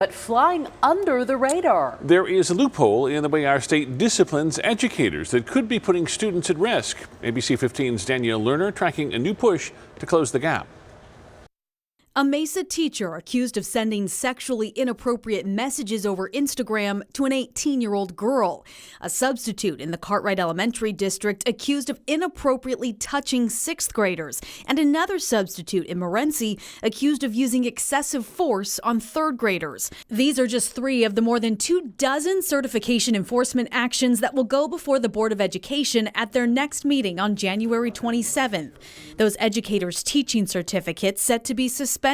but flying under the radar. There is a loophole in the way our state disciplines educators that could be putting students at risk. ABC 15's Danielle Lerner tracking a new push to close the gap. A Mesa teacher accused of sending sexually inappropriate messages over Instagram to an 18-year-old girl. A substitute in the Cartwright Elementary District accused of inappropriately touching sixth graders. And another substitute in Morenci accused of using excessive force on third graders. These are just 3 of the more than 24 certification enforcement actions that will go before the Board of Education at their next meeting on January 27th. Those educators' teaching certificates set to be suspended,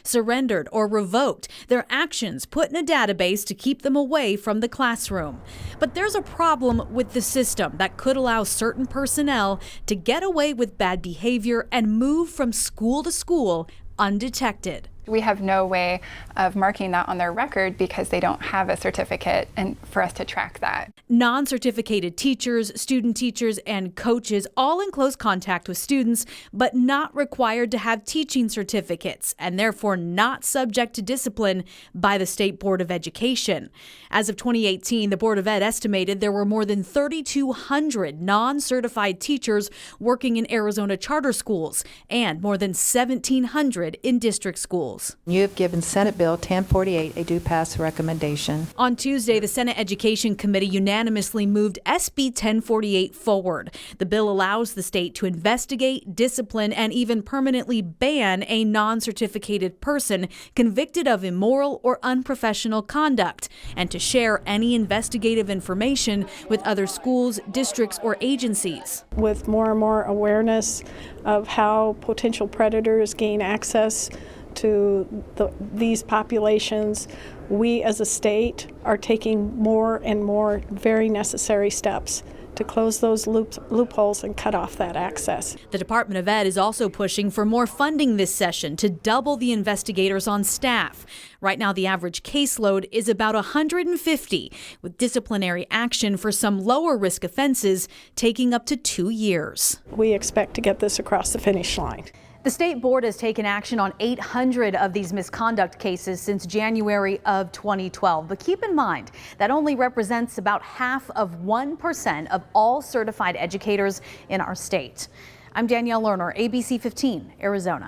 surrendered, or revoked. Their actions put in a database to keep them away from the classroom. But there's a problem with the system that could allow certain personnel to get away with bad behavior and move from school to school undetected. We have no way of marking that on their record because they don't have a certificate and for us to track that. Non-certificated teachers, student teachers, and coaches all in close contact with students, but not required to have teaching certificates and therefore not subject to discipline by the State Board of Education. As of 2018, the Board of Ed estimated there were more than 3,200 non-certified teachers working in Arizona charter schools and more than 1,700 in district schools. You have given Senate Bill 1048 a due pass recommendation. On Tuesday, the Senate Education Committee unanimously moved SB 1048 forward. The bill allows the state to investigate, discipline, and even permanently ban a non-certificated person convicted of immoral or unprofessional conduct, and to share any investigative information with other schools, districts, or agencies. With more and more awareness of how potential predators gain access to these populations, we as a state are taking more and more very necessary steps to close those loopholes and cut off that access. The Department of Ed is also pushing for more funding this session to double the investigators on staff. Right now, the average caseload is about 150, with disciplinary action for some lower risk offenses taking up to 2 years. We expect to get this across the finish line. The state board has taken action on 800 of these misconduct cases since January of 2012. But keep in mind that only represents about 0.5% of all certified educators in our state. I'm Danielle Lerner, ABC 15, Arizona.